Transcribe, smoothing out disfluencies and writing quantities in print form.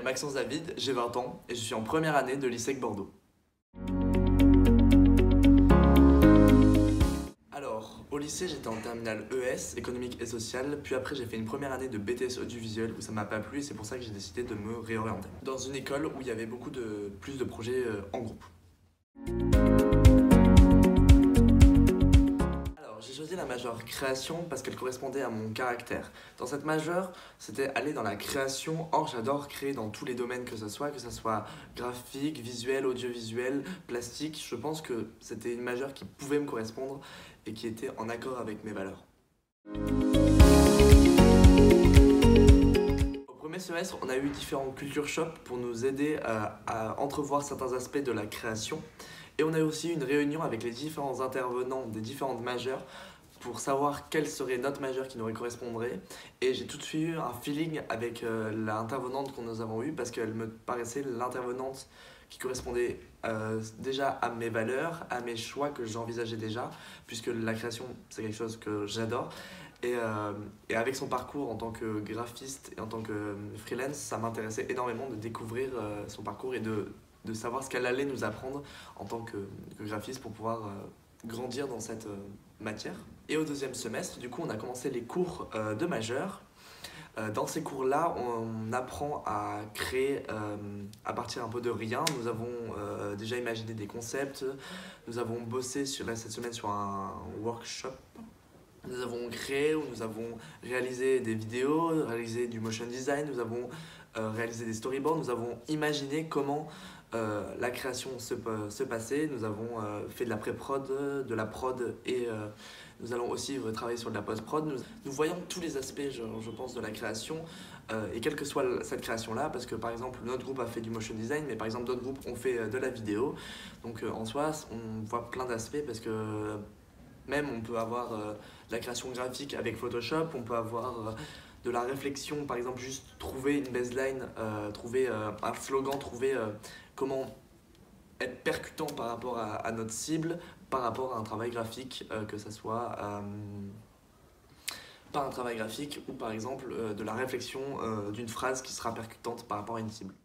Maxence David, j'ai 20 ans et je suis en première année de l'ISEC Bordeaux. Alors, au lycée, j'étais en terminale ES, économique et sociale, puis après j'ai fait une première année de BTS audiovisuel où ça m'a pas plu et c'est pour ça que j'ai décidé de me réorienter. Dans une école où il y avait plus de projets en groupe. J'ai choisi la majeure création parce qu'elle correspondait à mon caractère. Dans cette majeure, c'était aller dans la création. Or, j'adore créer dans tous les domaines que ce soit graphique, visuel, audiovisuel, plastique. Je pense que c'était une majeure qui pouvait me correspondre et qui était en accord avec mes valeurs. Au premier semestre, on a eu différents culture shops pour nous aider à entrevoir certains aspects de la création. Et on a eu aussi une réunion avec les différents intervenants des différentes majeures pour savoir quelle serait notre majeure qui nous correspondrait. Et j'ai tout de suite eu un feeling avec l'intervenante que nous avons eue parce qu'elle me paraissait l'intervenante qui correspondait déjà à mes valeurs, à mes choix que j'envisageais déjà, puisque la création c'est quelque chose que j'adore. Et avec son parcours en tant que graphiste et en tant que freelance, ça m'intéressait énormément de découvrir son parcours et de savoir ce qu'elle allait nous apprendre en tant que graphiste pour pouvoir grandir dans cette matière. Et au deuxième semestre, du coup, on a commencé les cours de majeur. Dans ces cours-là, on apprend à créer à partir un peu de rien. Nous avons déjà imaginé des concepts, nous avons bossé cette semaine sur un workshop. Nous avons créé ou nous avons réalisé des vidéos, réalisé du motion design, nous avons réalisé des storyboards, nous avons imaginé comment la création se passait. Nous avons fait de la pré-prod, de la prod et nous allons aussi travailler sur de la post-prod. Nous voyons tous les aspects, je pense, de la création et quelle que soit cette création-là, parce que par exemple notre groupe a fait du motion design, mais par exemple d'autres groupes ont fait de la vidéo. Donc en soi, on voit plein d'aspects parce que même on peut avoir de la création graphique avec Photoshop, on peut avoir de la réflexion, par exemple juste trouver une baseline, trouver un slogan, trouver comment être percutant par rapport à notre cible, par rapport à un travail graphique, que ce soit par un travail graphique ou par exemple de la réflexion d'une phrase qui sera percutante par rapport à une cible.